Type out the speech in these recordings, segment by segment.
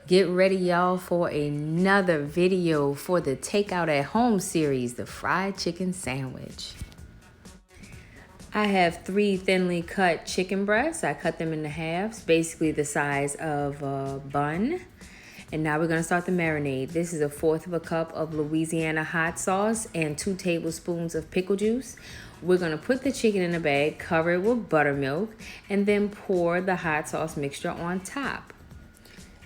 Get ready, y'all, for another video for the Takeout at Home series, the fried chicken sandwich. I have 3 thinly cut chicken breasts. I cut them into halves, basically the size of a bun. And now we're gonna start the marinade. This is 1/4 cup of Louisiana hot sauce and 2 tablespoons of pickle juice. We're gonna put the chicken in a bag, cover it with buttermilk, and then pour the hot sauce mixture on top.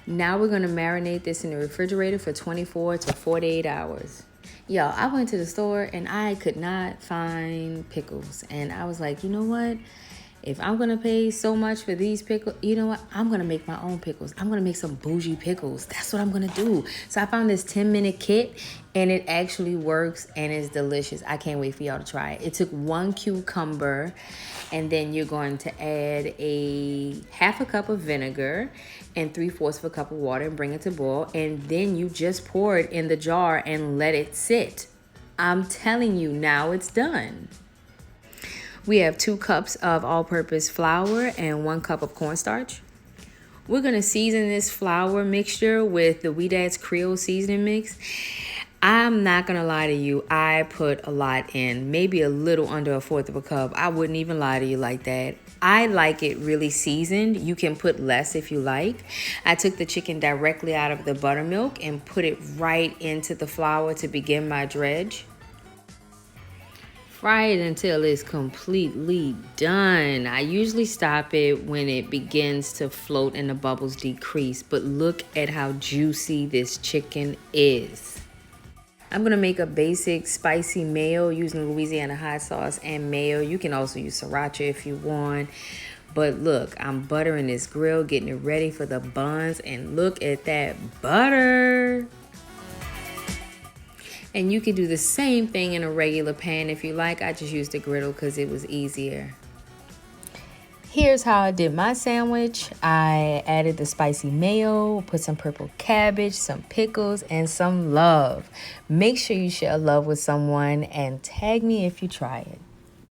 Now we're gonna marinate this in the refrigerator for 24 to 48 hours. Y'all, I went to the store and I could not find pickles. And I was like, you know what? If I'm gonna pay so much for these pickles, you know what? I'm gonna make my own pickles. I'm gonna make some bougie pickles. That's what I'm gonna do. So I found this 10-minute kit and it actually works and it's delicious. I can't wait for y'all to try it. It took 1 cucumber and then you're going to add a 1/2 cup of vinegar and 3/4 cup of water and bring it to boil. And then you just pour it in the jar and let it sit. I'm telling you, now it's done. We have 2 cups of all-purpose flour and 1 cup of cornstarch. We're gonna season this flour mixture with the Weedad's Creole seasoning mix. I'm not gonna lie to you, I put a lot in, maybe a little under 1/4 cup. I wouldn't even lie to you like that. I like it really seasoned. You can put less if you like. I took the chicken directly out of the buttermilk and put it right into the flour to begin my dredge. Fry it until it's completely done. I usually stop it when it begins to float and the bubbles decrease, but look at how juicy this chicken is. I'm gonna make a basic spicy mayo using Louisiana hot sauce and mayo. You can also use sriracha if you want. But look, I'm buttering this grill, getting it ready for the buns, and look at that butter. And you can do the same thing in a regular pan if you like. I just used a griddle because it was easier. Here's how I did my sandwich. I added the spicy mayo, put some purple cabbage, some pickles, and some love. Make sure you share love with someone and tag me if you try it.